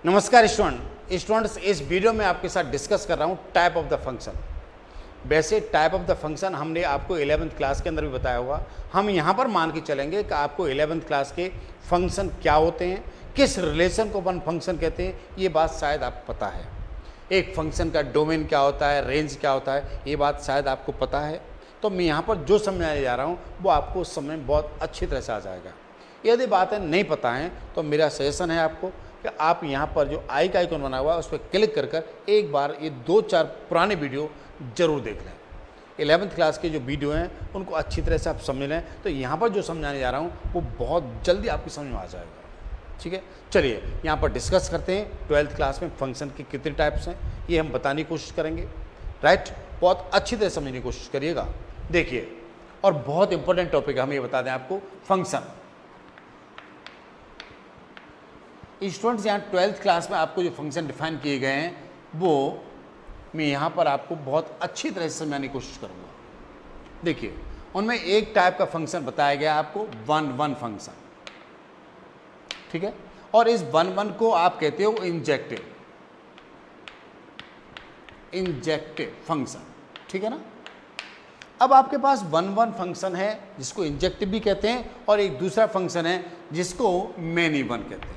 नमस्कार स्टूडेंट्स, इस वीडियो में आपके साथ डिस्कस कर रहा हूँ टाइप ऑफ द फंक्शन। वैसे टाइप ऑफ द फंक्शन हमने आपको 11th क्लास के अंदर भी बताया होगा। हम यहाँ पर मान के चलेंगे कि आपको 11th क्लास के फंक्शन क्या होते हैं, किस रिलेशन को अपन फंक्शन कहते हैं, ये बात शायद आपको पता है। एक फंक्शन का डोमेन क्या होता है, रेंज क्या होता है, ये बात शायद आपको पता है। तो मैं यहाँ पर जो समझाने जा रहा हूँ वो आपको समझ में बहुत अच्छी तरह से आ जाएगा। यदि बातें नहीं पता हैं तो मेरा सजेशन है आपको कि आप यहाँ पर जो आई का आइकन बना हुआ है उस पर क्लिक कर कर एक बार ये 2-4 पुराने वीडियो ज़रूर देख लें। 11th क्लास के जो वीडियो हैं उनको अच्छी तरह से आप समझ लें, तो यहाँ पर जो समझाने जा रहा हूँ वो बहुत जल्दी आपकी समझ में आ जाएगा। ठीक है, चलिए यहाँ पर डिस्कस करते हैं 12th क्लास में फंक्शन के कितने टाइप्स हैं, ये हम बताने की कोशिश करेंगे। राइट, बहुत अच्छी तरह समझने की कोशिश करिएगा। देखिए, और बहुत इंपॉर्टेंट टॉपिक हम ये बता दें आपको, फंक्शन। स्टूडेंट्स, यहाँ 12th क्लास में आपको जो फंक्शन डिफाइन किए गए हैं वो मैं यहाँ पर आपको बहुत अच्छी तरह से समझाने की कोशिश करूँगा। देखिए, उनमें एक टाइप का फंक्शन बताया गया आपको, 1-1 फंक्शन। ठीक है, और इस 1-1 को आप कहते हो इंजेक्टिव फंक्शन। ठीक है ना। अब आपके पास 1-1 फंक्शन है जिसको इंजेक्टिव भी कहते हैं, और एक दूसरा फंक्शन है जिसको मैनी वन कहते हैं,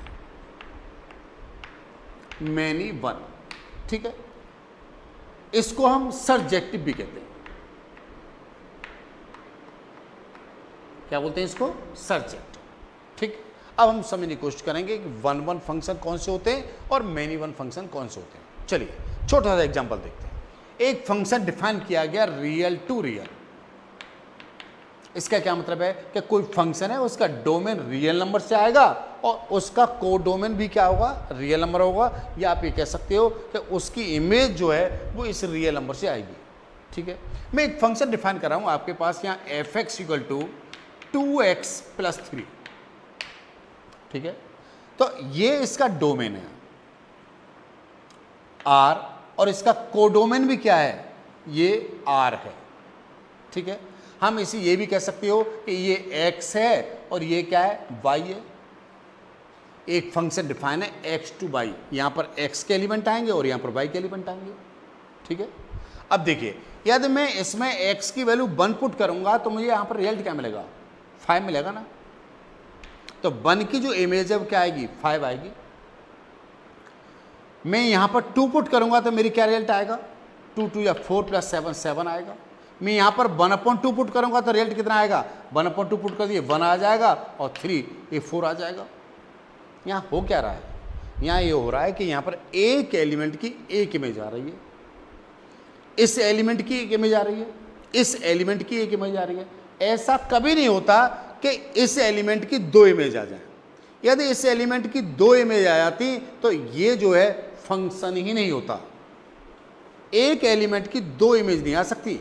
मैनी वन। ठीक है, इसको हम सरजेक्टिव भी कहते हैं। क्या बोलते हैं इसको? सरजेक्टिव। ठीक, अब हम समझने की कोशिश करेंगे कि 1-1 फंक्शन कौन से होते हैं और मैनी वन फंक्शन कौन से होते हैं। चलिए छोटा सा एग्जांपल देखते हैं। एक फंक्शन डिफाइन किया गया रियल टू रियल। इसका क्या मतलब है कि कोई फंक्शन है, उसका डोमेन रियल नंबर से आएगा और उसका को डोमेन भी क्या होगा? रियल नंबर होगा। या आप ये कह सकते हो कि उसकी इमेज जो है वो इस रियल नंबर से आएगी। ठीक है, मैं एक फंक्शन डिफाइन कर रहा हूं आपके पास यहाँ f(x = 2x + 3)। ठीक है, तो ये इसका डोमेन है R, और इसका कोडोमेन भी क्या है? ये R है। ठीक है, हम इसे ये भी कह सकते हो कि ये x है और ये क्या है? y है। एक फंक्शन डिफाइन है x to y, यहाँ पर x के एलिमेंट आएंगे और यहाँ पर y के एलिमेंट आएंगे। ठीक है, अब देखिए, यदि मैं इसमें x की वैल्यू 1 पुट करूंगा तो मुझे यहाँ पर रिजल्ट क्या मिलेगा? 5 मिलेगा ना। तो 1 की जो इमेज है वो क्या आएगी? 5 आएगी। मैं यहाँ पर 2 पुट करूंगा तो मेरी क्या रिजल्ट आएगा? 2 या 4 + 7 7 आएगा। मैं यहाँ पर 1/2 पुट करूंगा तो रिजल्ट कितना आएगा? 1/2 पुट कर दिए 1 आ जाएगा, और 3 ये 4 आ जाएगा। यहाँ हो क्या रहा है? यहाँ ये हो रहा है कि यहाँ पर एक एलिमेंट की एक इमेज आ रही है, इस एलिमेंट की एक इमेज आ रही है, इस एलिमेंट की एक इमेज आ रही है। ऐसा कभी नहीं होता कि इस एलिमेंट की 2 इमेज आ जाए। यदि इस एलिमेंट की 2 इमेज आ जाती तो ये जो है फंक्शन ही नहीं होता। एक एलिमेंट की 2 इमेज नहीं आ सकती।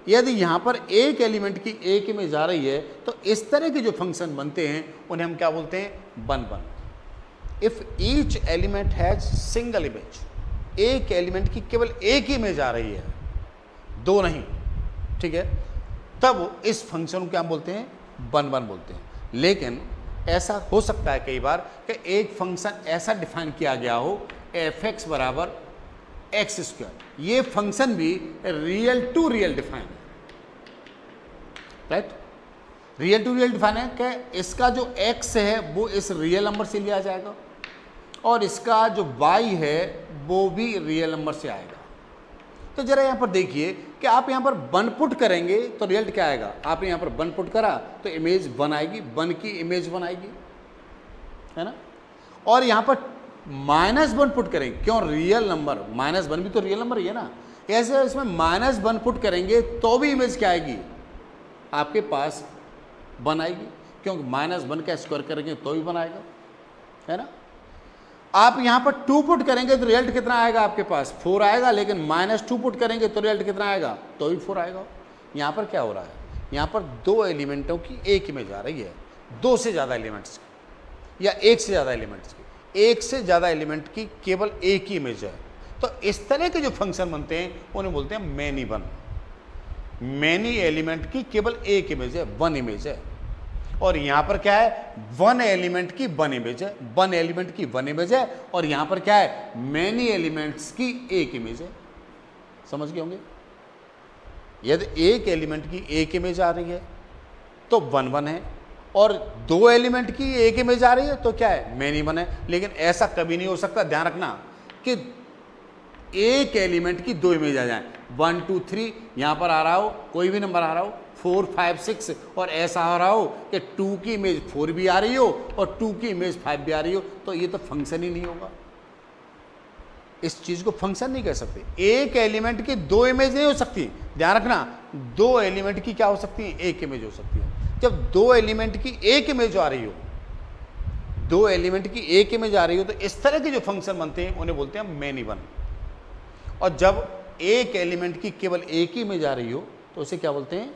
यदि यहाँ पर एक एलिमेंट की एक इमेज आ रही है तो इस तरह के जो फंक्शन बनते हैं उन्हें हम क्या बोलते हैं? 1-1। If each element has single image, एक एलिमेंट की केवल एक ही इमेज आ रही है, 2 नहीं। ठीक है, तब इस फंक्शन को क्या बोलते हैं? 1-1 बोलते हैं। लेकिन ऐसा हो सकता है कई बार कि एक फंक्शन ऐसा डिफाइन किया गया हो f(x = x²), ये फंक्शन भी रियल टू रियल डिफाइन है। Right, real to real define है कि इसका जो x है वो इस रियल नंबर से लिया जाएगा और इसका जो y है वो भी रियल नंबर से आएगा। तो जरा यहाँ पर देखिए कि आप यहाँ पर 1 पुट करेंगे तो रिजल्ट क्या आएगा? आपने यहाँ पर 1 पुट करा तो इमेज 1 आएगी, 1 की इमेज 1 आएगी, है ना। और यहाँ पर -1 पुट करेंगे, क्यों? रियल नंबर, -1 भी तो रियल नंबर ही है ना। ऐसे इसमें -1 पुट करेंगे तो भी इमेज क्या आएगी? आपके पास 1 आएगी, क्योंकि -1 का स्क्वायर करेंगे तो भी 1 आएगा, है ना। आप यहाँ पर 2 पुट करेंगे तो रिजल्ट कितना आएगा? आपके पास 4 आएगा, लेकिन -2 पुट करेंगे तो रिजल्ट कितना आएगा? तो भी 4 आएगा। यहाँ पर क्या हो रहा है? यहाँ पर 2 एलिमेंटों की एक इमेज आ रही है, 2 से ज़्यादा एलिमेंट्स की या 1 से ज़्यादा एलिमेंट्स की, 1 से ज़्यादा एलिमेंट की केवल एक ही इमेज है। तो इस तरह के जो फंक्शन बनते हैं उन्हें बोलते हैं मैनी वन। मैनी एलिमेंट की केवल एक इमेज है, 1 इमेज है। और यहाँ पर क्या है, वन एलिमेंट की वन इमेज है, वन एलिमेंट की वन इमेज है, और यहाँ पर क्या है, मैनी एलिमेंट्स की एक इमेज है। समझ गए होंगे। यदि एक एलिमेंट की एक इमेज आ रही है तो वन वन है, और दो एलिमेंट की एक इमेज आ रही है तो क्या है, मैनी वन है। लेकिन ऐसा कभी नहीं हो सकता, ध्यान रखना, कि एक एलिमेंट की दो इमेज आ जाए। 1 2 3 यहाँ पर आ रहा हो, कोई भी नंबर आ रहा हो, 4 5 6, और ऐसा आ रहा हो कि 2 की इमेज 4 भी आ रही हो और 2 की इमेज 5 भी आ रही हो, तो ये तो फंक्शन ही नहीं होगा। इस चीज को फंक्शन नहीं कह सकते। एक एलिमेंट की दो इमेज नहीं हो सकती, ध्यान रखना, दो एलिमेंट की क्या हो सकती है, एक इमेज हो सकती है। जब दो एलिमेंट की एक इमेज आ रही हो, दो एलिमेंट की एक इमेज आ रही हो, तो इस तरह के जो फंक्शन बनते हैं उन्हें बोलते हैं मैनी वन। और जब एक एलिमेंट की केवल एक ही इमेज आ रही हो तो उसे क्या बोलते हैं,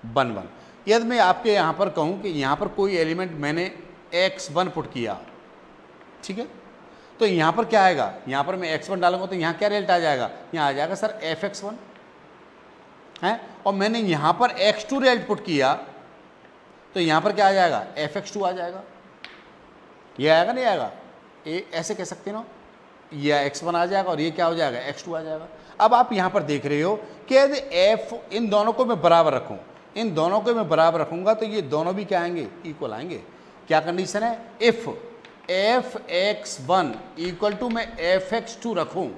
वन वन। यदि मैं आपके यहाँ पर कहूँ कि यहाँ पर कोई एलिमेंट मैंने x1 पुट किया, ठीक है, तो यहाँ पर क्या आएगा, यहाँ पर मैं x1 डालूंगा तो यहाँ क्या रिजल्ट आ जाएगा, यहाँ आ जाएगा सर fx1 है। और मैंने यहाँ पर x2 रिजल्ट पुट किया तो यहाँ पर क्या आ जाएगा, fx2 आ जाएगा। ये आएगा नहीं आएगा, ये ऐसे कह सकते ना, ये x1 आ जाएगा और ये क्या हो जाएगा, x2 आ जाएगा। अब आप यहाँ पर देख रहे हो कि यदि f, इन दोनों को मैं बराबर रखूँ, इन दोनों को मैं बराबर रखूँगा तो ये दोनों भी क्या आएंगे, इक्वल आएंगे। क्या कंडीशन है, इफ़ fx1 इक्वल टू मैं fx2 रखूँ,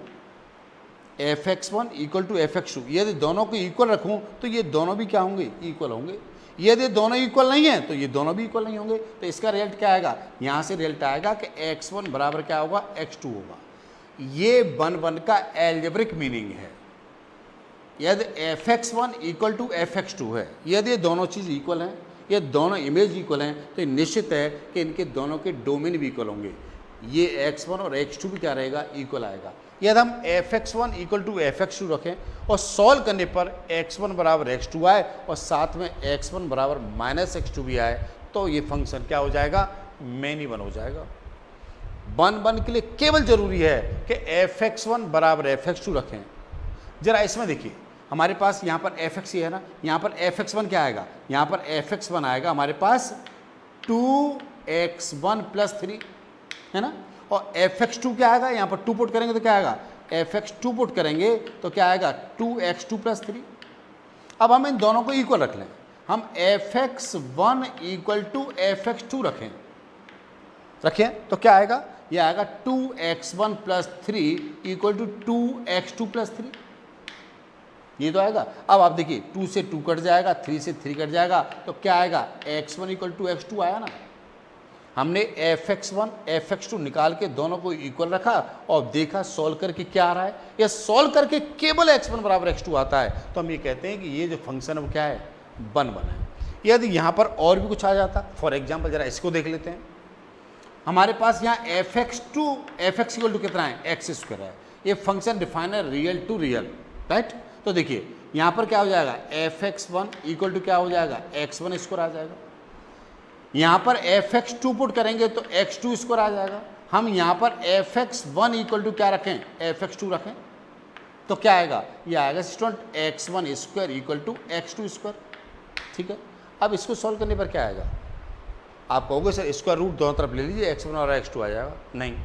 fx1 इक्वल टू fx2, यदि दोनों को इक्वल रखूँ तो ये दोनों भी क्या होंगे, इक्वल होंगे। यदि दोनों इक्वल नहीं है तो ये दोनों भी इक्वल नहीं होंगे। तो इसका रिजल्ट क्या आएगा, यहाँ से रिजल्ट आएगा कि x1 बराबर क्या होगा, x2 होगा। ये वन वन का एल्जेब्रिक मीनिंग है। यदि fx1 इक्वल टू fx2 है, यदि ये दोनों चीज़ इक्वल हैं, ये दोनों इमेज इक्वल हैं, तो निश्चित है कि इनके दोनों के डोमेन भी इक्वल होंगे। ये x1 और x2 भी क्या रहेगा, इक्वल आएगा। यदि हम fx1 इक्वल टू fx2 रखें और सॉल्व करने पर x1 बराबर x2 आए और साथ में x1 बराबर माइनस x2 भी आए, तो ये फंक्शन क्या हो जाएगा, मैनी वन हो जाएगा। वन वन के लिए केवल जरूरी है कि fx1 बराबर fx2 रखें। जरा इसमें देखिए, हमारे पास यहाँ पर fx है ना, यहाँ पर fx1 क्या आएगा, यहाँ पर fx1 आएगा हमारे पास 2x1 प्लस 3 है ना, और fx2 क्या आएगा, यहाँ पर 2 पुट करेंगे तो क्या आएगा, fx2 पुट करेंगे तो क्या आएगा, 2x2 प्लस 3। अब हम इन दोनों को इक्वल रख लें, हम fx1 इक्वल टू fx2 रखें तो क्या आएगा, ये आएगा 2x1 plus 3 equal to 2x2 plus 3, ये तो आएगा। अब आप देखिए 2 से 2 कट जाएगा, 3 से 3 कट जाएगा, तो क्या आएगा, x1 इक्वल टू x2 आया ना। हमने fx1 fx2 निकाल के दोनों को इक्वल रखा और देखा सॉल्व करके क्या आ रहा है, या सॉल्व करके केवल x1 बराबर x2 आता है, तो हम ये कहते हैं कि ये जो फंक्शन है वो क्या है, वन वन है। यदि यहाँ पर और भी कुछ आ जाता, फॉर एग्जाम्पल जरा इसको देख लेते हैं। हमारे पास यहाँ fx2 fx इक्वल टू कितना है, एक्स स्क्वायर है। ये फंक्शन डिफाइन है रियल टू रियल, राइट। तो देखिए यहाँ पर क्या हो जाएगा, fx1 इक्वल टू क्या हो जाएगा, x1 स्क्वायर आ जाएगा। यहाँ पर fx2 पुट करेंगे तो x2 स्क्वायर आ जाएगा। हम यहाँ पर fx1 इक्वल टू क्या रखें, fx2 रखें, तो क्या आएगा, ये आएगा student x1 square equal to x2 square, ठीक है। अब इसको सॉल्व करने पर क्या आएगा, आप कहोगे सर स्क्वायर रूट दोनों तरफ ले लीजिए, x1 और x2 आ जाएगा। नहीं,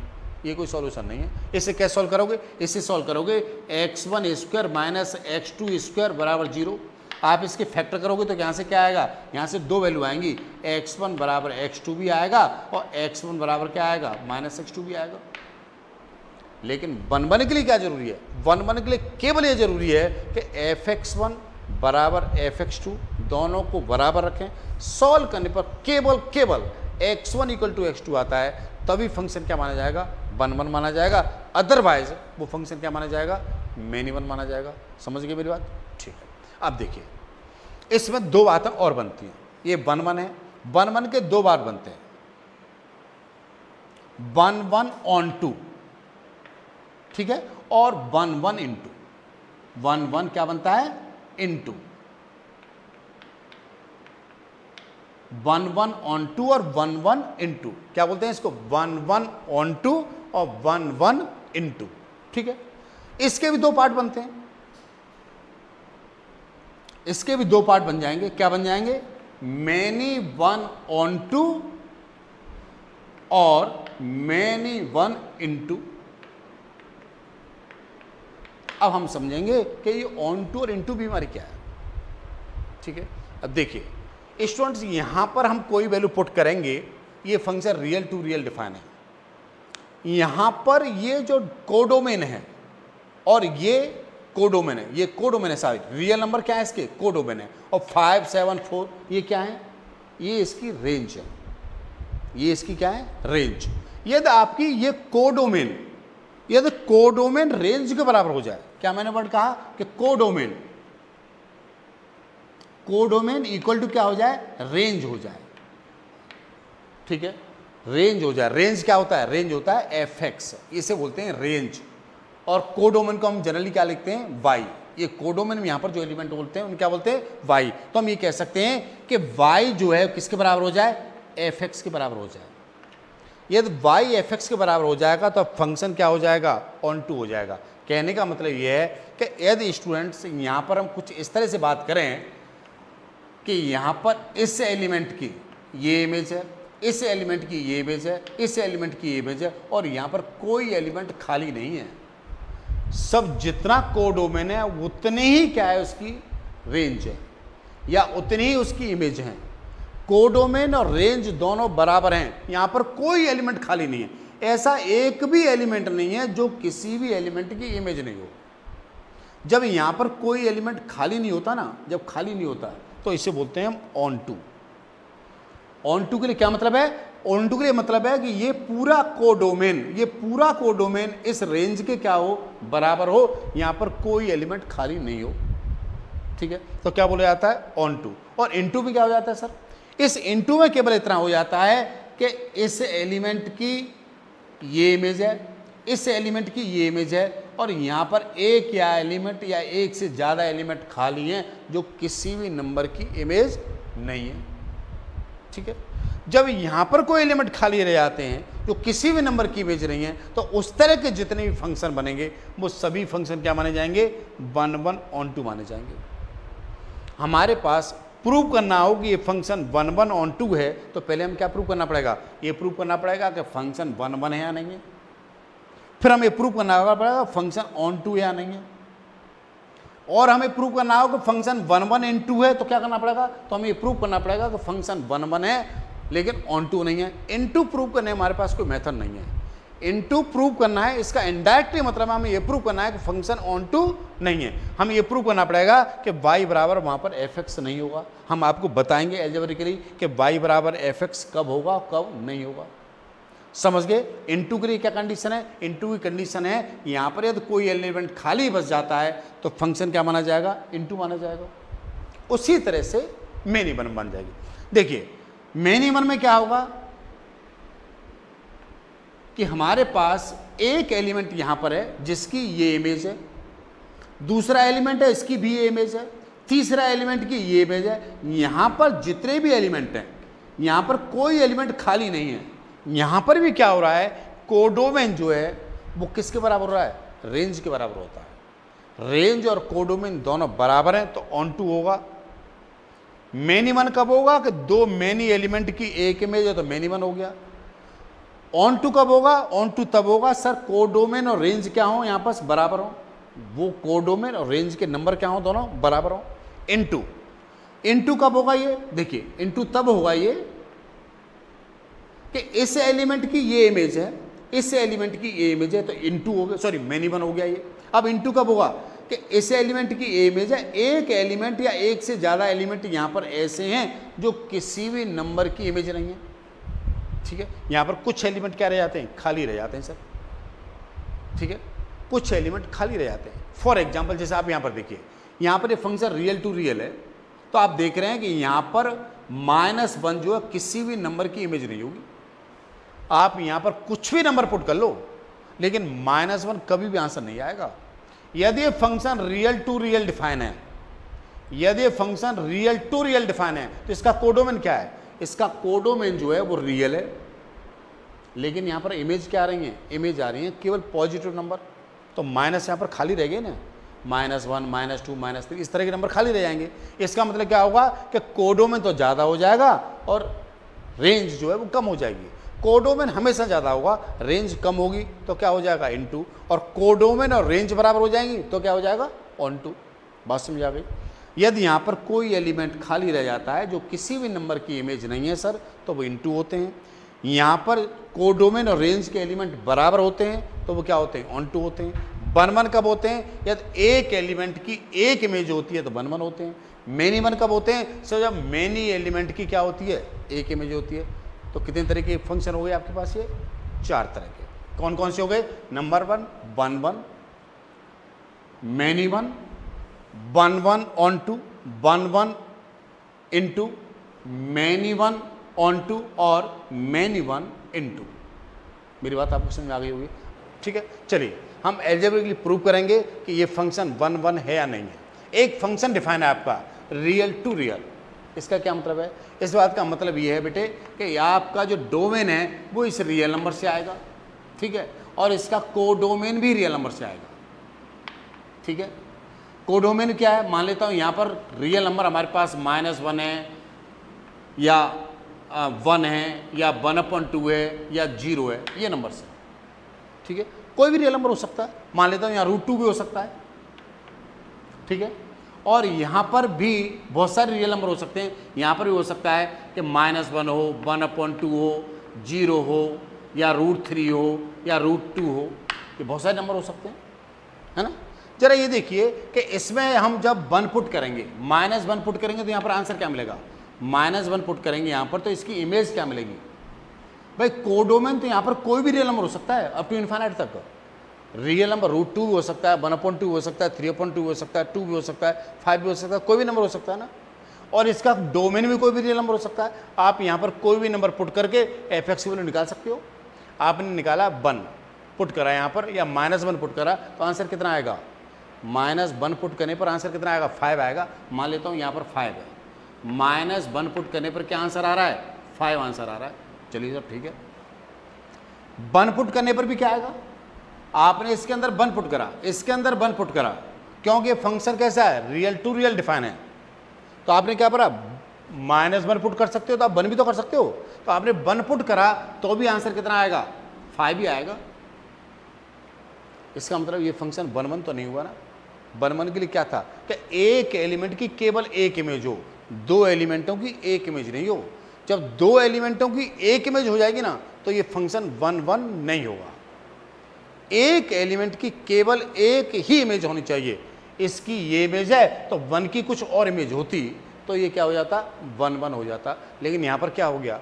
ये कोई सॉल्यूशन नहीं है। इससे क्या सॉल्व करोगे, इससे सॉल्व करोगे x1 square minus x2 square बराबर 0। आप इसके फैक्टर करोगे तो यहाँ से क्या आएगा, यहाँ से दो वैल्यू आएंगी, x1 बराबर x2 भी आएगा और x1 बराबर क्या आएगा, माइनस x2 भी आएगा। लेकिन वन वन के लिए क्या जरूरी है, वन वन के लिए केवल ये जरूरी है कि fx1 बराबर fx2 दोनों को बराबर रखें। सॉल्व करने पर केवल x1 इक्वल टू x2 आता है, तभी फंक्शन क्या माना जाएगा, वन वन माना जाएगा। अदरवाइज वो फंक्शन क्या माना जाएगा, मैनी वन माना जाएगा। समझ गए मेरी बात, ठीक है। अब देखिए इसमें दो बातें और बनती हैं। ये वन वन है, वन वन के दो बार बनते हैं, वन वन ऑन टू, ठीक है, और one one into. One one क्या बनता है, into. One one onto और वन वन इंटू, क्या बोलते हैं इसको, वन वन ऑन टू और वन वन इंटू, ठीक है। इसके भी दो पार्ट बनते हैं, इसके भी दो पार्ट बन जाएंगे। क्या बन जाएंगे, मैनी वन ऑन टू और मैनी वन इनटू। अब हम समझेंगे कि ये ऑन टू और इनटू भी हमारी क्या है। ठीक है, अब देखिए स्टूडेंट्स, यहां पर हम कोई वैल्यू पुट करेंगे, ये function real to real define है। यहां पर ये जो कोडोमेन है और ये कोडोमेन है, ये कोडोमेन है सारे रियल नंबर क्या है इसके, कोडोमेन है। और 5 7 4 ये क्या है, ये इसकी रेंज है, ये इसकी क्या है, रेंज। यदि आपकी ये कोडोमेन, यदि कोडोमेन रेंज के बराबर हो जाए, क्या मैंने वर्ड कहा कि कोडोमेन, कोडोमेन इक्वल टू क्या हो जाए, रेंज हो जाए। ठीक है, रेंज हो जाए। रेंज क्या होता है, रेंज होता है एफ(x), इसे बोलते हैं रेंज। और कोडोमेन को हम जनरली क्या लिखते हैं, y। ये कोडोमेन में यहां पर जो एलिमेंट बोलते हैं उन्हें क्या बोलते हैं, y। तो हम ये कह सकते हैं कि y जो है किसके बराबर हो जाए, एफ(x) के बराबर हो जाए। यदि y एफ(x) के बराबर हो जाएगा तो फंक्शन क्या हो जाएगा, ऑन टू हो जाएगा। कहने का मतलब यह है कि यदि स्टूडेंट्स यहां पर हम कुछ इस तरह से बात करें कि यहां पर इस एलिमेंट की ये इमेज है, इस एलिमेंट की ये इमेज है, इस एलिमेंट की ये इमेज है, और यहां पर कोई एलिमेंट खाली नहीं है, सब जितना कोडोमेन है उतने ही क्या है, उसकी रेंज है या उतनी ही उसकी इमेज है। कोडोमेन और रेंज दोनों बराबर हैं, यहां पर कोई एलिमेंट खाली नहीं है। ऐसा एक भी एलिमेंट नहीं है जो किसी भी एलिमेंट की इमेज नहीं हो। जब यहां पर कोई एलिमेंट खाली नहीं होता ना, जब खाली नहीं होता तो इसे बोलते हैं हम ऑन टू। ऑन टू के लिए क्या मतलब है, ऑन टू के लिए मतलब है कि ये पूरा कोडोमेन, ये पूरा कोडोमेन इस रेंज के क्या हो, बराबर हो, यहां पर कोई एलिमेंट खाली नहीं हो। ठीक है, तो क्या बोला जाता है, ऑन टू। और इनटू भी क्या हो जाता है सर, इस इनटू में केवल इतना हो जाता है कि इस एलिमेंट की ये इमेज है, इस एलिमेंट की ये इमेज है, और यहां पर एक या एलिमेंट या एक से ज्यादा एलिमेंट खाली हैं जो किसी भी नंबर की इमेज नहीं है। ठीक है, जब यहां पर कोई एलिमेंट खाली रह जाते हैं जो किसी भी नंबर की इमेज नहीं है, तो उस तरह के जितने भी फंक्शन बनेंगे वो सभी फंक्शन क्या माने जाएंगे, 1 1 ऑन टू माने जाएंगे। हमारे पास प्रूव करना हो कि ये फंक्शन 1 1 ऑन टू है, तो पहले हम क्या प्रूव करना पड़ेगा, ये प्रूव करना पड़ेगा कि फंक्शन 1 1 है या नहीं है। फिर हमें प्रूव करना पड़ेगा फंक्शन ऑन टू है या नहीं है, और हमें प्रूव करना हो कि फंक्शन 1 1 इन टू है, तो क्या करना पड़ेगा, तो हमें ये प्रूव करना पड़ेगा कि फंक्शन 1 1 है लेकिन ऑन टू नहीं है। इनटू प्रूव करने हमारे पास कोई मेथड नहीं है। इनटू प्रूव करना है, इसका इनडायरेक्टली मतलब हमें ये प्रूव करना है कि फंक्शन ऑन टू नहीं है। हमें ये प्रूव करना पड़ेगा कि y बराबर वहां पर एफ(x) नहीं होगा। हम आपको बताएंगे एल्जेब्रिकली कि y बराबर एफ(x) कब होगा कब नहीं होगा। समझ गए। इनटू के लिए क्या कंडीशन है, इनटू की कंडीशन है यहां पर यदि कोई एलिमेंट खाली बच जाता है तो फंक्शन क्या माना जाएगा, इनटू माना जाएगा। उसी तरह से मेनी वन बन जाएगी। देखिए मेनी वन में क्या होगा कि हमारे पास एक एलिमेंट यहां पर है जिसकी ये इमेज है, दूसरा एलिमेंट है इसकी भी ये इमेज है, तीसरा एलिमेंट की ये इमेज है। यहां पर जितने भी एलिमेंट हैं यहां पर कोई एलिमेंट खाली नहीं है। यहां पर भी क्या हो रहा है, कोडोमेन जो है वो किसके बराबर हो रहा है, रेंज के बराबर होता है। रेंज और कोडोमेन दोनों बराबर हैं तो ऑन टू होगा। मेनी वन कब होगा कि दो मेनी एलिमेंट की एक इमेज है तो मेनी वन हो गया। ऑन टू कब होगा, ऑन टू तब होगा सर कोडोमेन और रेंज क्या हो यहां पर बराबर हो, वो कोडोमेन और रेंज के नंबर क्या हो दोनों बराबर हो। इनटू, इनटू कब होगा ये, देखिए इनटू तब होगा ये कि इस एलिमेंट की ये इमेज है, इस एलिमेंट की ये इमेज है तो इनटू हो गया, सॉरी मेनी वन हो गया ये। अब इनटू कब होगा कि इस एलिमेंट की ये इमेज है, एक एलिमेंट या एक से ज्यादा एलिमेंट यहां पर ऐसे हैं जो किसी भी नंबर की इमेज नहीं है। ठीक है, यहां पर कुछ एलिमेंट क्या रह जाते हैं, खाली रह जाते हैं सर। ठीक है, कुछ एलिमेंट खाली रह जाते हैं। फॉर एग्जांपल जैसे आप यहां पर देखिए, यहां पर ये फंक्शन रियल टू रियल है, तो आप देख रहे हैं कि यहां पर -1 जो है किसी भी नंबर की इमेज नहीं होगी। आप यहां पर कुछ भी नंबर पुट कर लो लेकिन -1 कभी भी आंसर नहीं आएगा। यदि ये function real to real define है, यदि ये function real to real define है तो इसका कोडोमेन क्या है, इसका कोडोमेन जो है वो रियल है, लेकिन यहां पर इमेज क्या आ रही है, इमेज आ रही है केवल पॉजिटिव नंबर। तो माइनस यहां पर खाली रह गए ना, -1 -2 -3 इस तरह के नंबर खाली रह जाएंगे। इसका मतलब क्या होगा कि कोडोमेन तो ज़्यादा हो जाएगा और रेंज जो है वो कम हो जाएगी। कोडोमेन हमेशा ज़्यादा होगा, रेंज कम होगी तो क्या हो जाएगा इनटू, और कोडोमेन और रेंज बराबर हो जाएंगी तो क्या हो जाएगा ऑन टू। बात समझ आ गई। यदि यहाँ पर कोई एलिमेंट खाली रह जाता है जो किसी भी नंबर की इमेज नहीं है सर, तो वो इनटू होते हैं। यहाँ पर कोडोमेन और रेंज के एलिमेंट बराबर होते हैं तो वो क्या होते हैं ऑन टू होते हैं। 1 कब होते हैं, यदि एक एलिमेंट की एक इमेज होती है तो 1 होते हैं। मेनी 1 कब होते हैं सर, जब मेनी एलिमेंट की क्या होती है एक इमेज होती है। तो कितने तरह के फंक्शन हो गए आपके पास, ये 4 तरह के। कौन कौन से हो गए, number 1 1 1, many 1 1 1 onto, 1 1 into, many 1 onto और मेनी 1 इनटू। मेरी बात आपको समझ में आ गई होगी, ठीक है। चलिए हम एल्जेब्रिकली प्रूव करेंगे कि ये फंक्शन 1 1 है या नहीं है। एक फंक्शन डिफाइन है आपका रियल टू रियल। इसका क्या मतलब है, इस बात का मतलब ये है बेटे कि आपका जो डोमेन है वो इस रियल नंबर से आएगा, ठीक है, और इसका कोडोमेन भी रियल नंबर से आएगा, ठीक है। कोडोमेन क्या है, मान लेता हूँ यहाँ पर रियल नंबर हमारे पास -1 है या 1 है या 1/2 है या 0 है, ये नंबर से, ठीक है। कोई भी रियल नंबर हो सकता है, मान लेता हूँ यहाँ √2 भी हो सकता है, ठीक है। और यहाँ पर भी बहुत सारे रियल नंबर हो सकते हैं। यहाँ पर भी हो सकता है कि -1 हो, 1/2 हो, 0 हो या √3 हो या √2 हो, ये बहुत सारे नंबर हो सकते हैं, है ना। जरा ये देखिए कि इसमें हम जब 1 पुट करेंगे, -1 पुट करेंगे तो यहाँ पर आंसर क्या मिलेगा, -1 पुट करेंगे यहाँ पर तो इसकी इमेज क्या मिलेगी भाई, कोडोमेन। तो यहाँ पर कोई भी रियल नंबर हो सकता है अप टू इन्फिनिट तक। रियल नंबर √2 भी हो सकता है, 1/2 हो सकता है, 3/2 हो सकता है, 2 भी हो सकता है, 5 भी हो सकता है, कोई भी नंबर हो सकता है ना। और इसका डोमेन भी कोई भी रियल नंबर हो सकता है। आप यहाँ पर कोई भी नंबर पुट करके एफ की वैल्यू निकाल सकते हो। आपने निकाला 1 पुट करा यहाँ पर या -1 पुट करा तो आंसर कितना आएगा, -1 पुट करने पर आंसर कितना आएगा, 5 आएगा। मान लेता हूँ यहाँ पर 5 है, -1 पुट करने पर क्या आंसर आ रहा है, 5 आंसर आ रहा है। चलिए सर ठीक है। 1 पुट करने पर भी क्या आएगा, आपने इसके अंदर 1 पुट करा, इसके अंदर 1 पुट करा, क्योंकि फंक्शन कैसा है, रियल टू रियल डिफाइन है। तो आपने क्या करा, -1 पुट कर सकते हो तो आप 1 भी तो कर सकते हो। तो आपने 1 पुट करा तो भी आंसर कितना आएगा, 5 ही आएगा। इसका मतलब ये फंक्शन 1 1 तो नहीं हुआ ना। 1 1 के लिए क्या था कि एक एलिमेंट की केवल एक इमेज हो, 2 एलिमेंटों की एक इमेज नहीं हो। जब 2 एलिमेंटों की एक इमेज हो जाएगी ना तो ये फंक्शन 1 1 नहीं होगा। एक एलिमेंट की केवल एक ही इमेज होनी चाहिए। इसकी ये इमेज है तो 1 की कुछ और इमेज होती तो ये क्या हो जाता, 1 1 हो जाता। लेकिन यहाँ पर क्या हो गया,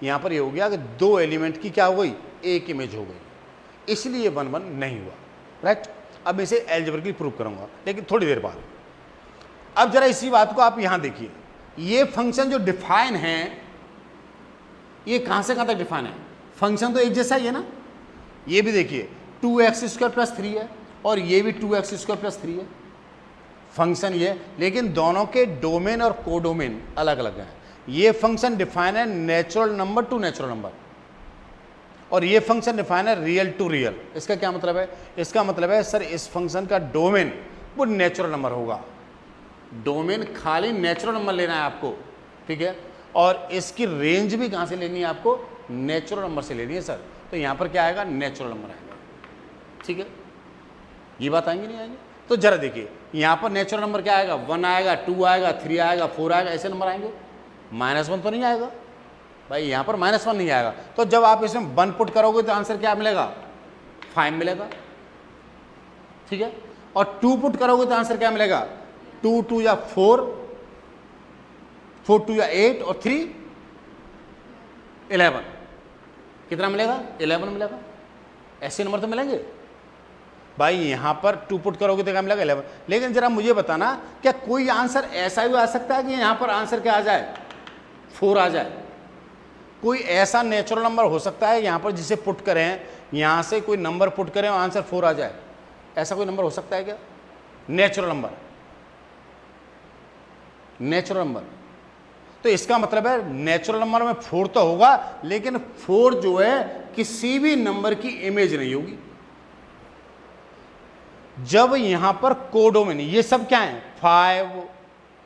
यहाँ पर ये हो गया कि 2 एलिमेंट की क्या हो गई, एक इमेज हो गई, इसलिए 1 1 नहीं हुआ, राइट। अब मैं इसे एल्जेब्रिकली प्रूव करूंगा लेकिन थोड़ी देर बाद। अब जरा इसी बात को आप यहाँ देखिए, ये फंक्शन जो डिफाइन है ये कहाँ से कहाँ तक डिफाइन है, फंक्शन तो एक जैसा ही है ना। ये भी देखिए 2x² + 3 है और ये भी 2x² + 3 है, फंक्शन ये, लेकिन दोनों के डोमेन और कोडोमेन अलग अलग हैं। ये फंक्शन डिफाइन है natural number two natural number और ये फंक्शन डिफाइन है रियल टू रियल। इसका क्या मतलब है, इसका मतलब है सर इस फंक्शन का डोमेन वो नेचुरल नंबर होगा। डोमेन खाली नेचुरल नंबर लेना है आपको, ठीक है, और इसकी रेंज भी कहाँ से लेनी है आपको, नेचुरल नंबर से लेनी है सर। तो यहाँ पर क्या आएगा, नेचुरल नंबर आएगा, ठीक है। ये बात आएंगी नहीं आएंगी, तो जरा देखिए यहाँ पर नेचुरल नंबर क्या आएगा, 1 आएगा, 2 आएगा, 3 आएगा, 4 आएगा, ऐसे नंबर आएंगे। -1 तो नहीं आएगा भाई, यहाँ पर -1 नहीं आएगा। तो जब आप इसमें 1 पुट करोगे तो आंसर क्या मिलेगा, 5 मिलेगा, ठीक है। और 2 पुट करोगे तो आंसर क्या मिलेगा, 2 2 या 4, 4 2 या 8 और 3 11, कितना मिलेगा, 11 मिलेगा। ऐसे नंबर तो मिलेंगे भाई। यहाँ पर 2 पुट करोगे तो क्या मिलेगा, 11। लेकिन जरा मुझे बताना, क्या कोई आंसर ऐसा भी आ सकता है कि यहाँ पर आंसर क्या आ जाए, 4 आ जाए। कोई ऐसा नेचुरल नंबर हो सकता है यहाँ पर जिसे पुट करें, यहाँ से कोई नंबर पुट करें और आंसर 4 आ जाए, ऐसा कोई नंबर हो सकता है क्या, नेचुरल नंबर, नेचुरल नंबर। तो इसका मतलब है नेचुरल नंबर में 4 तो होगा, लेकिन 4 जो है किसी भी नंबर की इमेज नहीं होगी। जब यहां पर कोडोमेन, ये सब क्या है 5,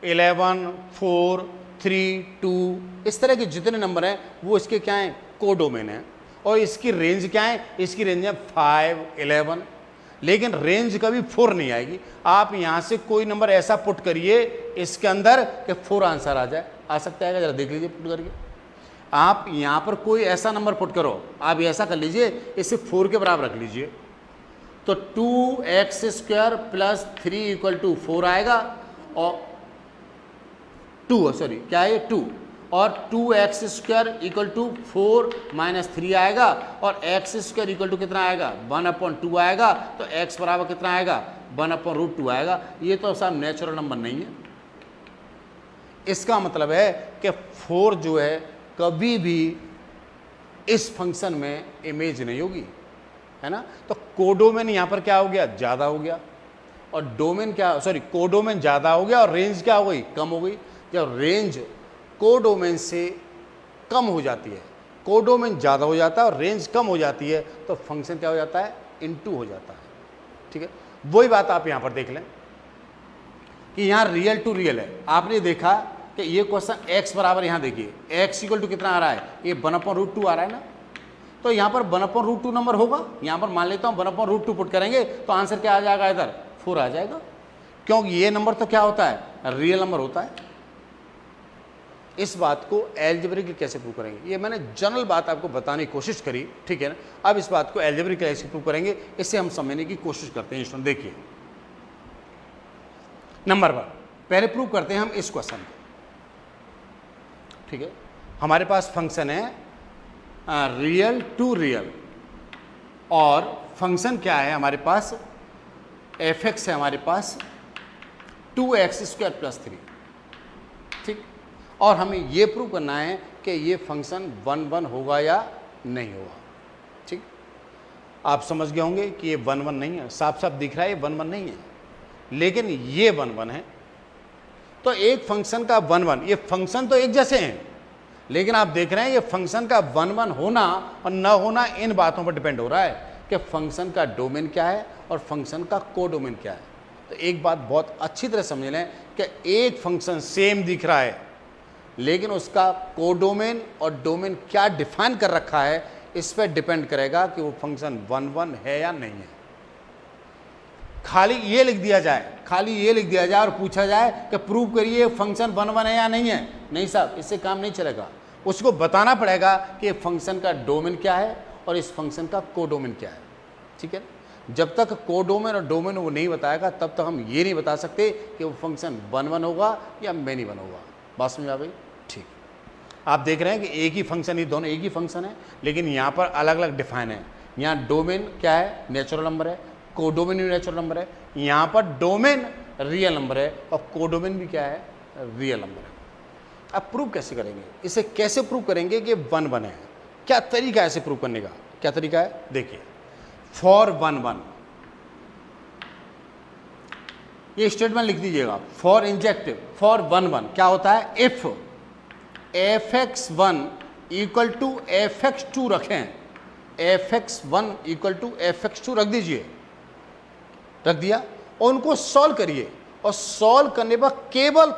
11, 4, 3, 2, इस तरह के जितने नंबर हैं वो इसके क्या हैं कोडोमेन है। और इसकी रेंज क्या है, इसकी रेंज है 5, 11, लेकिन रेंज कभी 4 नहीं आएगी। आप यहां से कोई नंबर ऐसा पुट करिए इसके अंदर कि 4 आंसर आ जाए, आ सकता है, जरा देख लीजिए पुट करके। आप यहां पर कोई ऐसा नंबर पुट करो, आप ऐसा कर लीजिए, इसे 4 के बराबर रख लीजिए, तो 2x² + 3 = 4 आएगा। और 2 सॉरी क्या है 2, और 2x² = 4 - 3 आएगा, और x² = कितना आएगा 1/2 आएगा। तो x बराबर कितना आएगा 1/√2 आएगा। ये तो साहब नेचुरल नंबर नहीं है। इसका मतलब है कि 4 जो है कभी भी इस फंक्शन में इमेज नहीं होगी, है ना। तो कोडोमेन यहां पर क्या हो गया ज़्यादा हो गया, और डोमेन क्या सॉरी कोडोमेन ज़्यादा हो गया और रेंज क्या हो गई कम हो गई। जब रेंज कोडोमेन से कम हो जाती है, कोडोमेन ज़्यादा हो जाता है और रेंज कम हो जाती है, तो फंक्शन क्या हो जाता है इनटू हो जाता है। ठीक है, वही बात आप यहाँ पर देख लें कि यहाँ रियल टू रियल है। आपने देखा कि ये क्वेश्चन x बराबर, यहाँ देखिए x = कितना आ रहा है, ये 1/√2 आ रहा है ना। तो यहाँ पर 1/√2 नंबर होगा। यहाँ पर मान लेता हूँ 1/√2 पुट करेंगे तो आंसर क्या आ जाएगा, इधर 4 आ जाएगा, क्योंकि ये नंबर तो क्या होता है रियल नंबर होता है। इस बात को एल्जेब्रिकली कैसे प्रूव करेंगे, ये मैंने जनरल बात आपको बताने की कोशिश करी, ठीक है ना। अब इस बात को एल्जेब्रिकली कैसे प्रूव करेंगे, इससे हम समझने की कोशिश करते हैं। स्टूडेंट देखिए, नंबर 1 पहले प्रूव करते हैं हम इस क्वेश्चन को। ठीक है, हमारे पास फंक्शन है रियल टू रियल, और फंक्शन क्या है हमारे पास f(x) है हमारे पास 2x² + 3। ठीक, और हमें ये प्रूव करना है कि ये फंक्शन 1, 1 होगा या नहीं होगा। ठीक, आप समझ गए होंगे कि ये 1, 1 नहीं है, साफ साफ दिख रहा है ये 1, 1 नहीं है, लेकिन ये 1, 1 है। तो एक फंक्शन का 1, 1, ये फंक्शन तो एक जैसे हैं, लेकिन आप देख रहे हैं ये फंक्शन का 1, 1 होना और न होना इन बातों पर डिपेंड हो रहा है कि फंक्शन का डोमेन क्या है और फंक्शन का कोडोमेन क्या है। तो एक बात बहुत अच्छी तरह समझ लें कि एक फंक्शन सेम दिख रहा है, लेकिन उसका कोडोमेन और डोमेन क्या डिफाइन कर रखा है, इस पर डिपेंड करेगा कि वो फंक्शन 1, 1 है या नहीं है। खाली ये लिख दिया जाए और पूछा जाए कि प्रूव करिए फंक्शन 1, 1 है या नहीं है, नहीं साहब, इससे काम नहीं चलेगा। उसको बताना पड़ेगा कि फंक्शन का डोमेन क्या है और इस फंक्शन का कोडोमेन क्या है। ठीक है, जब तक कोडोमेन और डोमेन वो नहीं बताएगा तब तक हम ये नहीं बता सकते कि वो फंक्शन 1, 1 होगा या मैनी 1 होगा। बात समझ आ गई। ठीक, आप देख रहे हैं कि एक ही फंक्शन, ये दोनों एक ही फंक्शन है, लेकिन यहाँ पर अलग अलग डिफाइन है। यहाँ डोमेन क्या है नेचुरल नंबर है, कोडोमेन भी नेचुरल नंबर है। यहाँ पर डोमेन रियल नंबर है और कोडोमेन भी क्या है रियल नंबर है। अब प्रूव कैसे करेंगे, इसे कैसे प्रूव करेंगे कि 1, 1 है, क्या तरीका है इसे प्रूव करने का, क्या तरीका है देखिए। फॉर 1, 1 ये स्टेटमेंट लिख दीजिएगा, फॉर इंजेक्टिव फॉर 1, 1 क्या होता है, इफ fx1 = fx2 रखें, fx1 = fx2 रख दीजिए, रख दिया, और उनको सॉल्व करिए, और सॉल्व करने पर केवल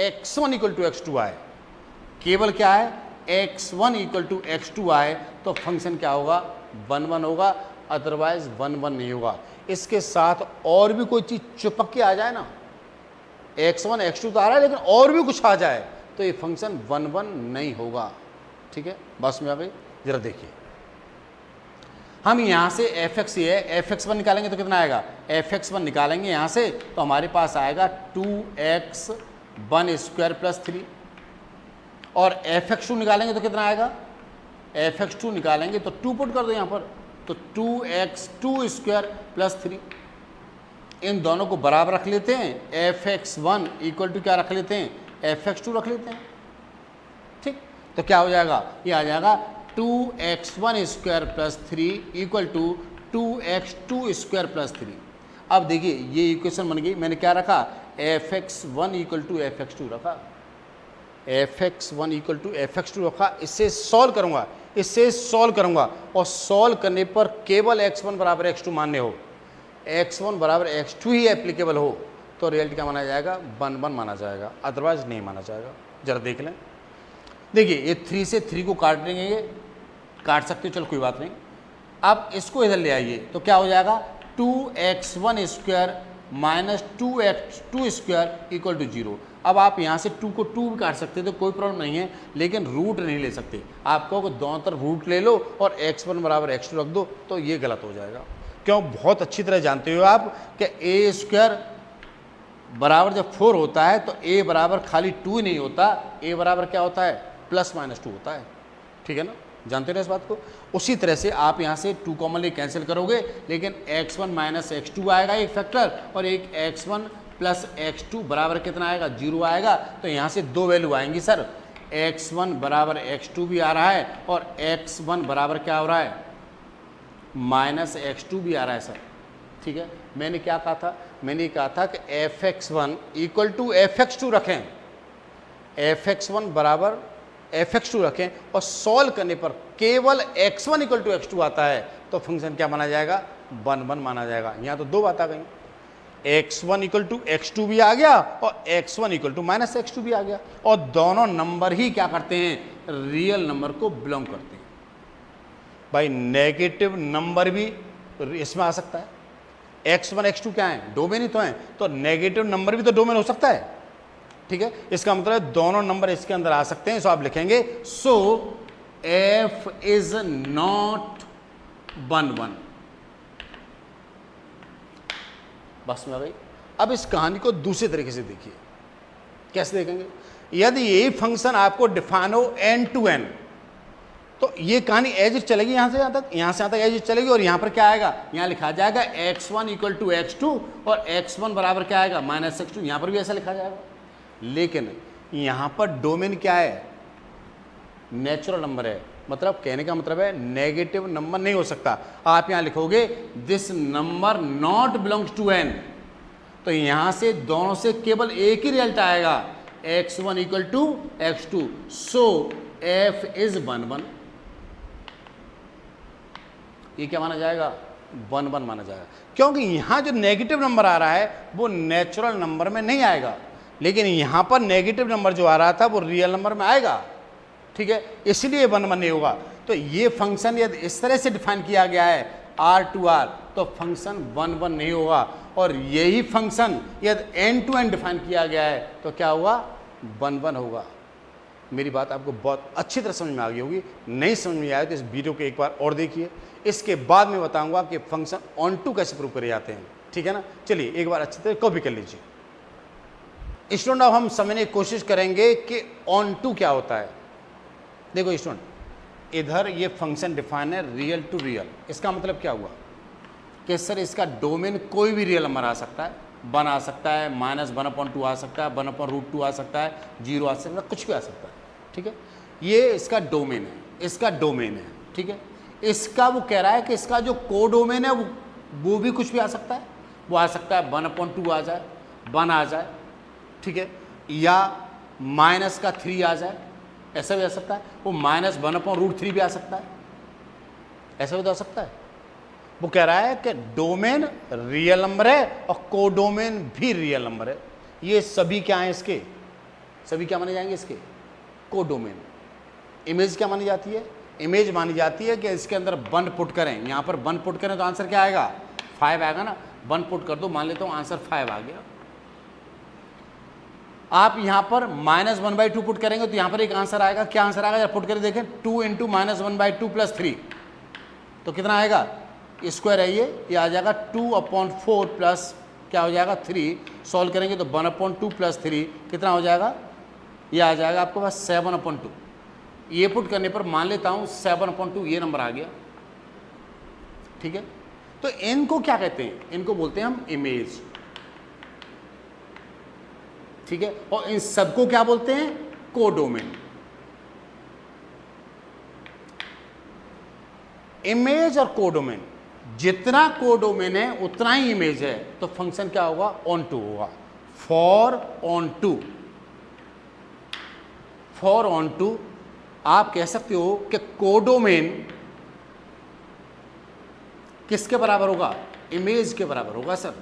x1 = x2 आए, केवल क्या है x1 = x2 आए, तो फंक्शन क्या होगा 1, 1 होगा, अदरवाइज 1, 1 नहीं होगा। इसके साथ और भी कोई चीज चिपक के आ जाए ना, x1 x2 तो आ रहा है, लेकिन और भी कुछ आ जाए तो ये फंक्शन 1, 1 नहीं होगा। ठीक है, बस में आ गई। जरा देखिए, हम यहाँ से fx है, fx1 निकालेंगे तो कितना आएगा, fx1 निकालेंगे यहाँ से तो हमारे पास आएगा 2x1² + 3, और fx2 निकालेंगे तो कितना आएगा, fx2 निकालेंगे तो 2 पुट कर दो यहाँ पर, तो 2x2² + 3। इन दोनों को बराबर रख लेते हैं, fx1 = क्या रख लेते हैं, fx2 रख लेते हैं। ठीक, तो क्या हो जाएगा, ये आ जाएगा 2x1² + 3 = 2x2² + 3। अब देखिए ये इक्वेशन बन गई, मैंने क्या रखा, fx1 = fx2 रखा, fx1 = fx2 रखा। इससे सॉल्व करूंगा, और सॉल्व करने पर केवल x1 = x2 मान्य हो, x1 बराबर x2 ही एप्लीकेबल हो तो रिजल्ट क्या माना जाएगा, 1 1 माना जाएगा, अदरवाइज नहीं माना जाएगा। जरा देख लें, देखिए ये 3 से 3 को काट देंगे, ये काट सकते हो, चलो कोई बात नहीं। अब इसको इधर ले आइए तो क्या हो जाएगा, 2x1 square minus 2x2 square equal to 0। अब आप यहाँ से 2 को 2 भी काट सकते तो कोई प्रॉब्लम नहीं है, लेकिन रूट नहीं ले सकते। आप कहो कि दोनों तरफ रूट ले लो और x1 बराबर x2 रख दो, तो ये गलत हो जाएगा। क्यों, बहुत अच्छी तरह जानते हो आप कि a स्क्वायर बराबर जब 4 होता है तो a बराबर खाली 2 ही नहीं होता, a बराबर क्या होता है, +-2 होता है। ठीक है ना, जानते हो इस बात को। उसी तरह से आप यहाँ से 2 कॉमनली कैंसिल करोगे, लेकिन x1 माइनस x2 आएगा एक फैक्टर, और एक x1 प्लस x2 बराबर कितना आएगा, 0 आएगा। तो यहाँ से 2 वैल्यू आएंगी सर, x1 बराबर x2 भी आ रहा है और x1 बराबर क्या हो रहा है, माइनस x2 भी आ रहा है सर। ठीक है, मैंने क्या कहा था, मैंने कहा था कि fx1 इक्वल टू fx2 रखें, fx1 बराबर fx2 रखें और सॉल्व करने पर केवल x1 इक्वल टू x2 आता है तो फंक्शन क्या माना जाएगा, 1 1 माना जाएगा। यहाँ तो 2 बात आ गई, x1 इक्वल टू x2 भी आ गया और x1 equal to minus x2 भी आ गया, और दोनों नंबर ही क्या करते हैं, रियल नंबर को बिलोंग करते हैं। भाई नेगेटिव नंबर भी इसमें आ सकता है, x1 x2 क्या है, डोमेन ही तो है, तो नेगेटिव नंबर भी तो डोमेन हो सकता है। ठीक है, इसका मतलब है दोनों नंबर इसके अंदर आ सकते हैं। सो आप लिखेंगे, सो f इज नॉट 1 1। बस में आ गई। अब इस कहानी को दूसरे तरीके से देखिए, कैसे देखेंगे, यदि ये फंक्शन आपको डिफाइन हो n to n, तो ये कहानी एज इट चलेगी, यहां से यहां तक, यहां से यहां तक एज इट चलेगी, और यहां पर क्या आएगा, यहां लिखा जाएगा x1 इक्वल टू x2 और x1 बराबर क्या आएगा, माइनस x2, यहां पर भी ऐसा लिखा जाएगा। लेकिन यहां पर डोमेन क्या है, नेचुरल नंबर है, मतलब कहने का मतलब है नेगेटिव नंबर नहीं हो सकता। आप यहां लिखोगे this number not belongs to n, तो यहां से दोनों से केवल एक ही रिजल्ट आएगा, x1 equal to x2, so f is 1 1। ये क्या माना जाएगा, 1 1 माना जाएगा, क्योंकि यहां जो नेगेटिव नंबर आ रहा है वो नेचुरल नंबर में नहीं आएगा, लेकिन यहां पर नेगेटिव नंबर जो आ रहा था वो रियल नंबर में आएगा। ठीक है, इसलिए 1 1 नहीं होगा। तो ये फंक्शन यदि इस तरह से डिफाइन किया गया है R to R, तो फंक्शन 1 1 नहीं होगा, और यही फंक्शन यदि n to n डिफाइन किया गया है तो क्या होगा, 1 1 होगा। मेरी बात आपको बहुत अच्छी तरह समझ में आ गई होगी, नहीं समझ में आया तो इस वीडियो को एक बार और देखिए, इसके बाद मैं बताऊंगा कि फंक्शन ऑन टू कैसे प्रूव करे जाते हैं। ठीक है ना, चलिए एक बार अच्छी तरह कॉपी कर लीजिए। स्टूडेंट, अब हम समझने की कोशिश करेंगे कि ऑन टू क्या होता है। देखो स्टूडेंट, इधर ये फंक्शन डिफाइन है रियल टू रियल, इसका मतलब क्या हुआ कि सर इसका डोमेन कोई भी रियल नंबर आ सकता है, 1 आ सकता है, -1/2 आ सकता है, 1/√2 आ सकता है, 0 आ सकता है, कुछ भी आ सकता है। ठीक है, ये इसका डोमेन है, इसका डोमेन है। ठीक है, इसका वो कह रहा है कि इसका जो को डोमेन है वो भी कुछ भी आ सकता है, वो आ सकता है 1/2 आ जाए, 1 आ जाए, ठीक है, या -3 आ जाए, ऐसा भी आ सकता है, वो -1/√3 भी आ सकता है, ऐसा भी तो आ सकता है। वो कह रहा है कि डोमेन रियल नंबर है और कोडोमेन भी रियल नंबर है। ये सभी क्या हैं, इसके सभी क्या माने जाएंगे, इसके कोडोमेन। इमेज क्या मानी जाती है, इमेज मानी जाती है कि इसके अंदर 1 पुट करें, यहाँ पर 1 पुट करें तो आंसर क्या आएगा, 5 आएगा ना, 1 पुट कर दो, मान लेता हूँ आंसर 5 आ गया। आप यहाँ पर -1/2 पुट करेंगे तो यहाँ पर एक आंसर आएगा, क्या आंसर आएगा, जब पुट करके देखें, 2 × -1/2 + 3, तो कितना आएगा, स्क्वायर है ये आ जाएगा 2/4 प्लस क्या हो जाएगा 3, सॉल्व करेंगे तो 1/2 + 3 कितना हो जाएगा, ये आ जाएगा आपके पास 7/2। ये पुट करने पर मान लेता हूँ 7/2 ये नंबर आ गया। ठीक है, तो इनको क्या कहते हैं, इनको बोलते हैं हम इमेज। ठीक है, और इन सबको क्या बोलते हैं, कोडोमेन। इमेज और कोडोमेन, जितना कोडोमेन है उतना ही इमेज है, तो फंक्शन क्या होगा, ऑन टू होगा। For onto, for onto आप कह सकते हो कि कोडोमेन किसके बराबर होगा? इमेज के बराबर होगा सर।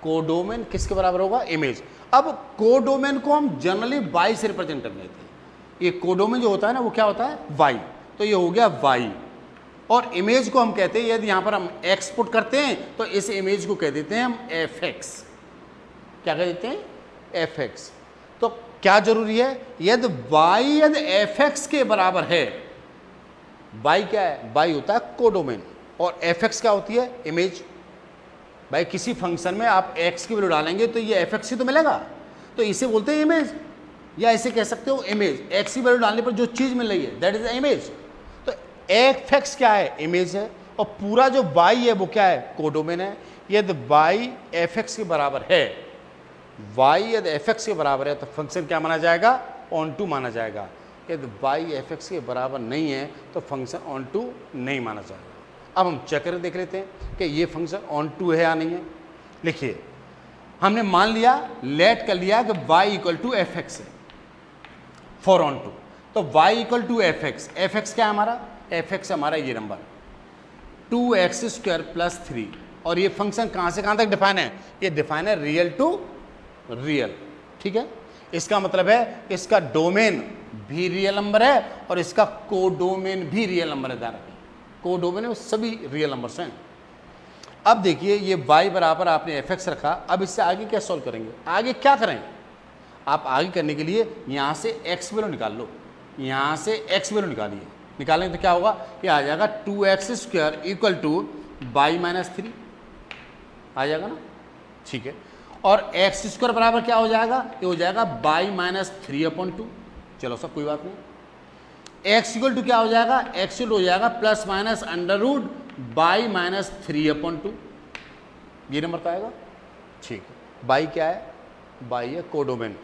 कोडोमेन किसके बराबर होगा? इमेज। अब कोडोमेन को हम जनरली वाई से रिप्रेजेंट कर लेते हैं। ये कोडोमेन जो होता है ना वो क्या होता है? वाई। तो ये हो गया वाई, और इमेज को हम कहते हैं, यदि यहां पर हम एक्स पुट करते हैं तो इस इमेज को कह देते हैं हम एफ एक्स। क्या कह देते हैं? F x. तो क्या जरूरी है? यदि वाई यदि एफ एक्स के बराबर है, वाई क्या है? वाई होता है कोडोमेन, और एफ एक्स क्या होती है? इमेज। भाई किसी फंक्शन में आप x की वैल्यू डालेंगे तो ये एफ एक्स ही तो मिलेगा, तो इसे बोलते हैं इमेज, या इसे कह सकते हो इमेज। x की वैल्यू डालने पर जो चीज मिल रही है दैट इज इमेज। तो एफ एक्स क्या है? इमेज है, और पूरा जो y है वो क्या है? कोडोमेन है। यदि y एफ एक्स के बराबर है, y यदि एफ एक्स के बराबर है तो फंक्शन क्या माना जाएगा? ऑन टू माना जाएगा। यदि y एफ एक्स के बराबर नहीं है तो फंक्शन ऑन टू नहीं माना जाएगा। अब हम चेक करके देख लेते हैं कि ये फंक्शन ऑन टू है या नहीं है। लिखिए, हमने मान लिया, लेट कर लिया कि y equal to f x है फॉर ऑन टू। तो y equal to f x, f x क्या है हमारा? एफ एक्स हमारा ये नंबर 2x² प्लस 3, और ये फंक्शन कहाँ से कहाँ तक डिफाइन है? ये डिफाइन है रियल टू रियल। ठीक है, इसका मतलब है इसका डोमेन भी रियल नंबर है और इसका कोडोमेन भी रियल नंबर है। ध्यान रखें, कोडोमेन में सभी रियल नंबर्स हैं। अब देखिए, ये y बराबर आपने एफ एक्स रखा, अब इससे आगे क्या सॉल्व करेंगे? आगे क्या करें? आप आगे करने के लिए यहाँ से x वैल्यू निकाल लो, यहाँ से x वैल्यू निकालिए। निकालेंगे तो क्या होगा? ये आ जाएगा 2x² equal to y minus 3 आ जाएगा ना। ठीक है, और x² बराबर क्या हो जाएगा? ये हो जाएगा y माइनस 3/2। चलो सब कोई बात नहीं। x इक्वल टू क्या हो जाएगा? x इक्वल हो जाएगा plus minus under root y minus 3/2। ये नंबर तो आएगा। ठीक है, y क्या है? y है कोडोमेन।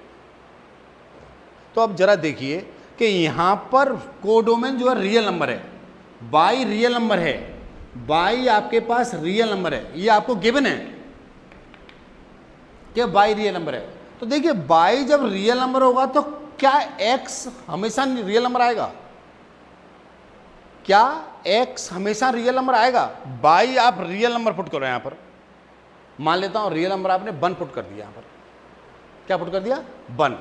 तो अब जरा देखिए कि यहां पर कोडोमेन जो है रियल नंबर है, y रियल नंबर है, y आपके पास रियल नंबर है, ये आपको गिवन है कि y रियल नंबर है। तो देखिए, y जब रियल नंबर होगा तो क्या x हमेशा रियल नंबर आएगा? क्या x हमेशा रियल नंबर आएगा? y आप रियल नंबर पुट करो। यहां पर मान लेता हूं रियल नंबर आपने 1 पुट कर दिया। यहां पर क्या पुट कर दिया? 1।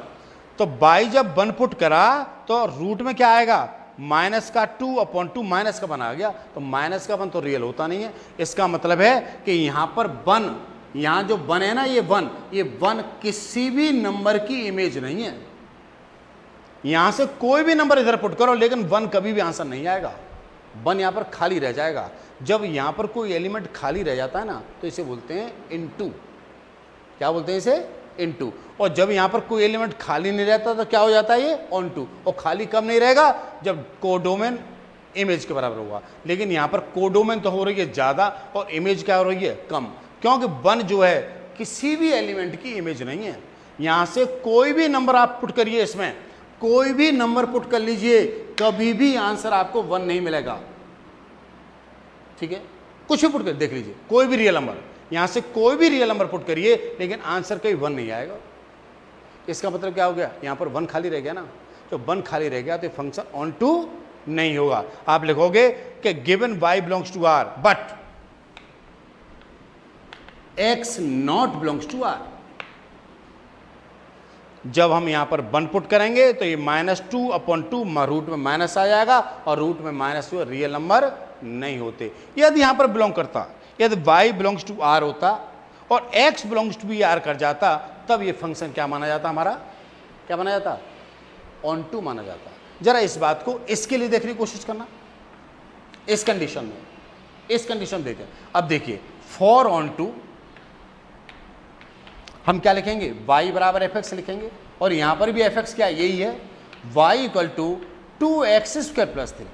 तो y जब 1 पुट करा तो रूट में क्या आएगा? माइनस का 2/2 माइनस का 1 आ गया। तो माइनस का 1 तो रियल होता नहीं है। इसका मतलब है कि यहां पर 1, यहां जो 1 है ना, ये 1 किसी भी नंबर की इमेज नहीं है। यहां से कोई भी नंबर इधर पुट करो लेकिन 1 कभी भी आंसर नहीं आएगा। 1 यहां पर खाली रह जाएगा। जब यहां पर कोई एलिमेंट खाली रह जाता है ना तो इसे बोलते हैं इनटू। क्या बोलते हैं इसे? इनटू। और जब यहां पर कोई एलिमेंट खाली नहीं रहता तो क्या हो जाता है? ये ऑन टू। और खाली कब नहीं रहेगा? जब कोडोमेन इमेज के बराबर होगा। लेकिन यहां पर कोडोमेन तो हो रही है ज्यादा और इमेज क्या हो रही है? कम, क्योंकि 1 जो है किसी भी एलिमेंट की इमेज नहीं है। यहां से कोई भी नंबर आप पुट करिए, इसमें कोई भी नंबर पुट कर लीजिए, कभी भी आंसर आपको 1 नहीं मिलेगा। ठीक है, कुछ भी पुट कर देख लीजिए, कोई भी रियल नंबर, यहां से कोई भी रियल नंबर पुट करिए लेकिन आंसर कहीं 1 नहीं आएगा। इसका मतलब क्या हो गया? यहां पर 1 खाली रह गया ना। तो 1 खाली रह गया तो फंक्शन ऑन टू नहीं होगा। आप लिखोगे कि given y belongs to r but x not belongs to r। जब हम यहां पर 1 पुट करेंगे तो ये -2/2 रूट में माइनस आ जाएगा, और रूट में माइनस जो रियल नंबर नहीं होते। यदि यहां पर बिलोंग करता, यदि y बिलोंग्स टू r होता और x बिलोंग्स टू भी r कर जाता, तब ये फंक्शन क्या माना जाता? हमारा क्या माना जाता? ऑन टू माना जाता। जरा इस बात को इसके लिए देखने की कोशिश करना, इस कंडीशन में, इस कंडीशन देते हैं। अब देखिए, फॉर ऑन टू हम क्या लिखेंगे? y बराबर एफ एक्स लिखेंगे, और यहां पर भी एफ एक्स क्या यही है, y equal to 2x² plus 3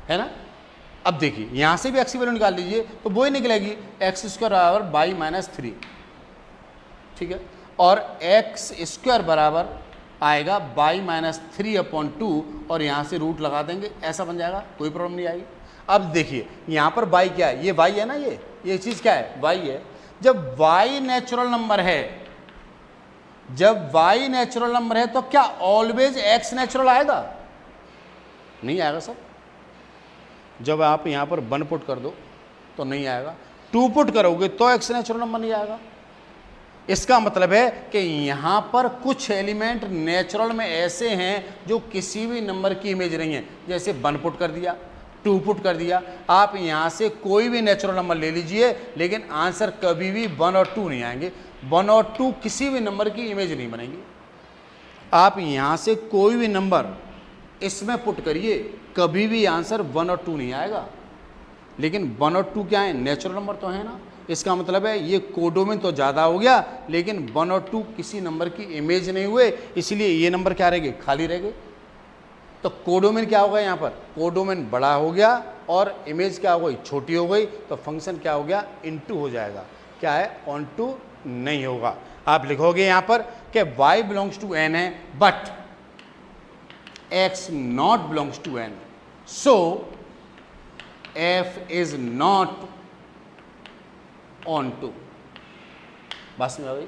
है ना। अब देखिए, यहां से भी x की वैल्यू निकाल लीजिए तो वो ही निकलेगी x² बराबर y माइनस 3। ठीक है, और x² बराबर आएगा y माइनस 3/2, और यहां से रूट लगा देंगे, ऐसा बन जाएगा, कोई प्रॉब्लम नहीं आएगी। अब देखिए, यहां पर y क्या है? ये y है ना, ये चीज क्या है? y है। जब y नेचुरल नंबर है, जब y नेचुरल नंबर है तो क्या ऑलवेज x नेचुरल आएगा? नहीं आएगा सर। जब आप यहाँ पर 1 पुट कर दो तो नहीं आएगा, 2 पुट करोगे तो x नेचुरल नंबर नहीं आएगा। इसका मतलब है कि यहाँ पर कुछ एलिमेंट नेचुरल में ऐसे हैं जो किसी भी नंबर की इमेज नहीं है। जैसे 1 पुट कर दिया, 2 पुट कर दिया, आप यहाँ से कोई भी नेचुरल नंबर ले लीजिए, लेकिन आंसर कभी भी 1 और 2 नहीं आएंगे। 1 और 2 किसी भी नंबर की इमेज नहीं बनेगी। आप यहाँ से कोई भी नंबर इसमें पुट करिए, कभी भी आंसर 1 और 2 नहीं आएगा। लेकिन 1 और 2 क्या है, नेचुरल नंबर तो है ना। इसका मतलब है ये कोडोमेन तो ज़्यादा हो गया, लेकिन 1 और 2 किसी नंबर की इमेज नहीं हुए, इसलिए ये नंबर क्या रहेंगे, खाली रहेंगे। तो कोडोमेन क्या होगा, यहाँ पर कोडोमेन बड़ा हो गया और इमेज क्या हो गई, छोटी हो गई, तो फंक्शन क्या हो गया, इनटू हो जाएगा। क्या है, ऑन टू नहीं होगा। आप लिखोगे यहाँ पर कि y बिलोंग्स टू n है, but x not belongs to n, so f is not onto. बस में आ गई।